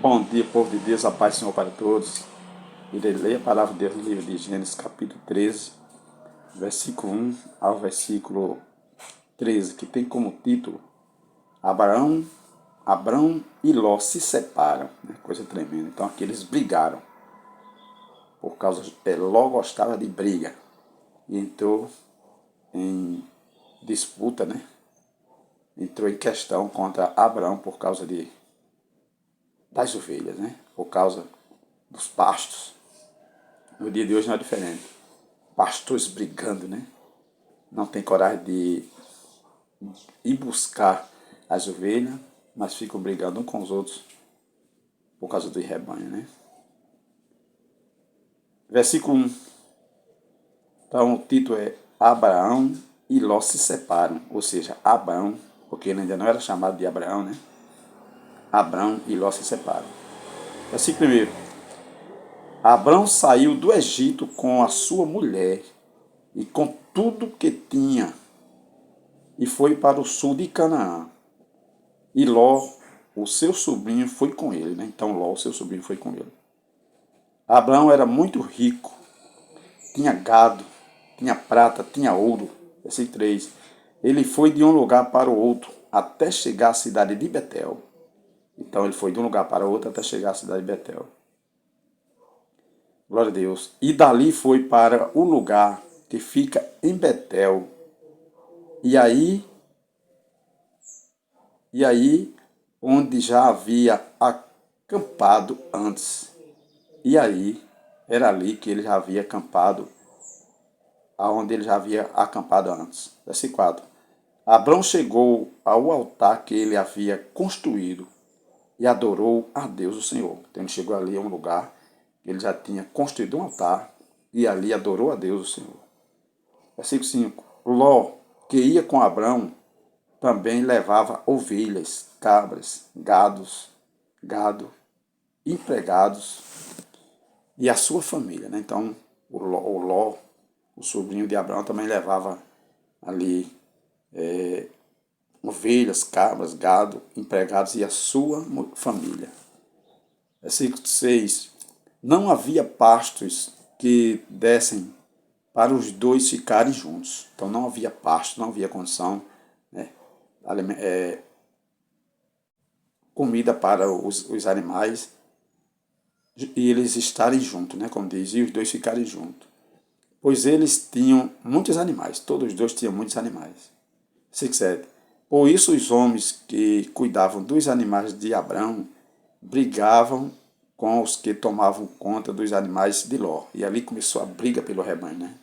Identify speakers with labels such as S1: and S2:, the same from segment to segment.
S1: Bom dia, povo de Deus, a paz do Senhor para todos. Irei ler a palavra de Deus no livro de Gênesis, capítulo 13, versículo 1 ao versículo 13, que tem como título Abrão e Ló se separam, né? Coisa tremenda. Então aqui eles brigaram, por causa Ló gostava de briga, e entrou em disputa, né? Entrou em questão contra Abrão por causa das ovelhas, né? Por causa dos pastos. No dia de hoje não é diferente. Pastores brigando, né? Não tem coragem de ir buscar as ovelhas, mas ficam brigando uns com os outros por causa do rebanho, né? Versículo 1. Então o título é Abraão e Ló se separam. Ou seja, Abraão, porque ele ainda não era chamado de Abraão, né? Abraão e Ló se separam. Versículo 1. Abrão saiu do Egito com a sua mulher e com tudo que tinha, e foi para o sul de Canaã. E Ló, o seu sobrinho, foi com ele, né? Então Ló, o seu sobrinho, foi com ele. Abrão era muito rico, tinha gado, tinha prata, tinha ouro. Versículo 3. Ele foi de um lugar para o outro, até chegar à cidade de Betel. Então ele foi de um lugar para o outro até chegar à cidade de Betel. Glória a Deus. E dali foi para o lugar que fica em Betel. E aí, onde já havia acampado antes. E aí, era ali que ele já havia acampado, aonde ele já havia acampado antes. Versículo 4. Abrão chegou ao altar que ele havia construído e adorou a Deus o Senhor. Então ele chegou ali a um lugar, ele já tinha construído um altar e ali adorou a Deus o Senhor. Versículo 5. Ló, que ia com Abrão, também levava ovelhas, cabras, gado, empregados e a sua família, né? Então o Ló, o sobrinho de Abraão, também levava ali ovelhas, cabras, gado, empregados e a sua família. Versículo 6. Não havia pastos que dessem para os dois ficarem juntos. Então não havia pasto, não havia condição, né? Comida para os animais e eles estarem juntos, né? Como diz, e os dois ficarem juntos. Pois eles tinham muitos animais, todos os dois tinham muitos animais. 7. Por isso os homens que cuidavam dos animais de Abrão brigavam com os que tomavam conta dos animais de Ló. E ali começou a briga pelo rebanho, né?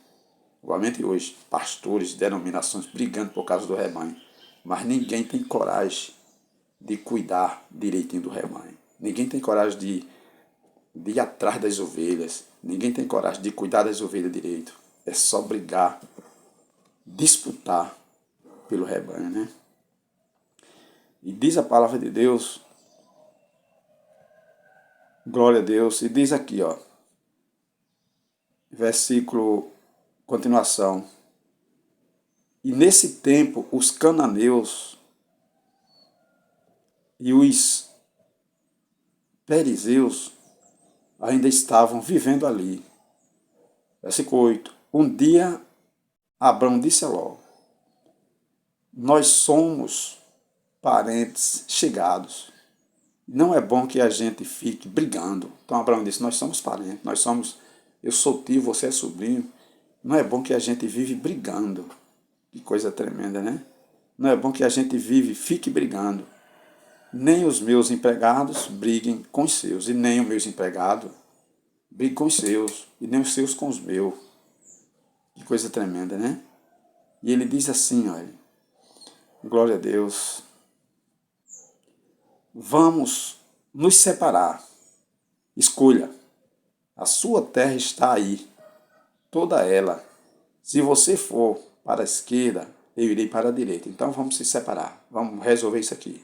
S1: Igualmente hoje, pastores, denominações brigando por causa do rebanho. Mas ninguém tem coragem de cuidar direitinho do rebanho. Ninguém tem coragem de ir atrás das ovelhas. Ninguém tem coragem de cuidar das ovelhas direito. É só brigar, disputar pelo rebanho, né? E diz a palavra de Deus, glória a Deus, e diz aqui, ó, versículo, continuação. E nesse tempo os cananeus e os perizeus ainda estavam vivendo ali. Versículo 8. Um dia Abrão disse a Ló: nós somos parentes chegados. Não é bom que a gente fique brigando. Então Abraão disse, nós somos parentes, eu sou tio, você é sobrinho. Não é bom que a gente vive brigando. Que coisa tremenda, né? Não é bom que a gente fique brigando. Nem os meus empregados briguem com os seus, e nem os meus empregados briguem com os seus, e nem os seus com os meus. Que coisa tremenda, né? E ele diz assim, olha, glória a Deus, vamos nos separar. Escolha, a sua terra está aí, toda ela. Se você for para a esquerda, eu irei para a direita. Então vamos se separar, vamos resolver isso aqui.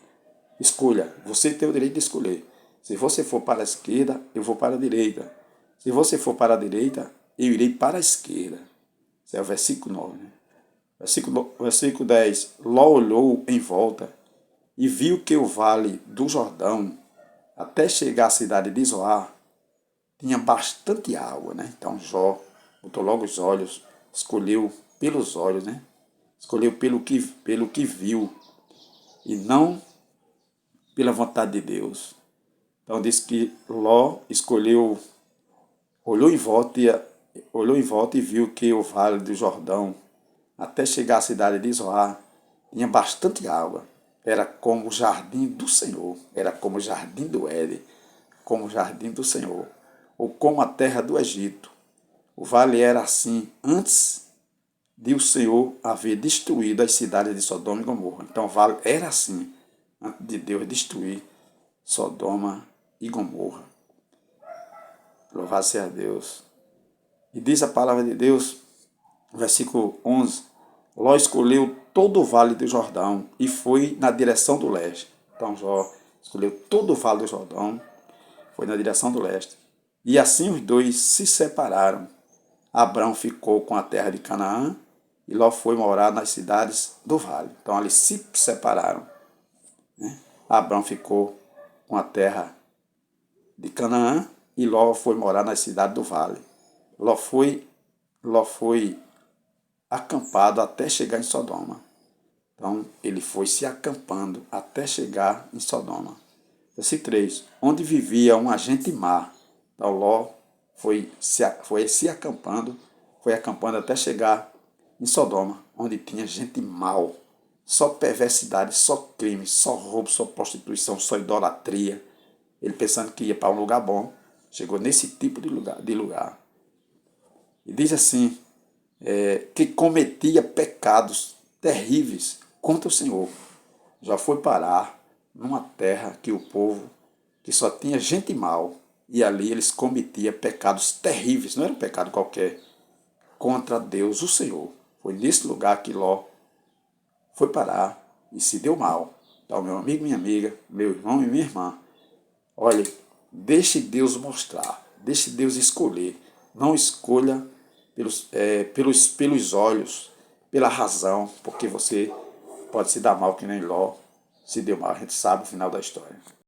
S1: Escolha, você tem o direito de escolher. Se você for para a esquerda, eu vou para a direita. Se você for para a direita, eu irei para a esquerda. Esse é o versículo 9, né? Versículo 10. Ló olhou em volta e viu que o vale do Jordão até chegar à cidade de Zoar, tinha bastante água, né? Então Jó botou logo os olhos, escolheu pelos olhos, né? Escolheu pelo que viu e não pela vontade de Deus. Então diz que Ló escolheu, olhou em volta e, olhou em volta e viu que o vale do Jordão, até chegar à cidade de Zoar, tinha bastante água. Era como o jardim do Senhor, era como o jardim do Éden, como o jardim do Senhor, ou como a terra do Egito. O vale era assim antes de o Senhor haver destruído as cidades de Sodoma e Gomorra. Então o vale era assim antes de Deus destruir Sodoma e Gomorra. Louvado seja Deus. E diz a palavra de Deus, versículo 11, Ló escolheu todo o vale do Jordão e foi na direção do leste. Então Jó escolheu todo o vale do Jordão, foi na direção do leste. E assim os dois se separaram. Abrão ficou com a terra de Canaã e Ló foi morar nas cidades do vale. Então eles se separaram. Né? Abrão ficou com a terra de Canaã e Ló foi morar nas cidades do vale. Ló foi acampado até chegar em Sodoma. Então, ele foi se acampando até chegar em Sodoma. Versículo 3. Onde vivia um agente má. Então, Ló foi acampando até chegar em Sodoma, onde tinha gente mal. Só perversidade, só crime, só roubo, só prostituição, só idolatria. Ele pensando que ia para um lugar bom, chegou nesse tipo de lugar. E diz assim, que cometia pecados terríveis contra o Senhor. Já foi parar numa terra que o povo, que só tinha gente mal, e ali eles cometiam pecados terríveis, não era um pecado qualquer, contra Deus, o Senhor. Foi nesse lugar que Ló foi parar e se deu mal. Então, meu amigo, minha amiga, meu irmão e minha irmã, olhe, deixe Deus mostrar, deixe Deus escolher. Não escolha pelos olhos, pela razão, porque você pode se dar mal que nem Ló se deu mal. A gente sabe o final da história.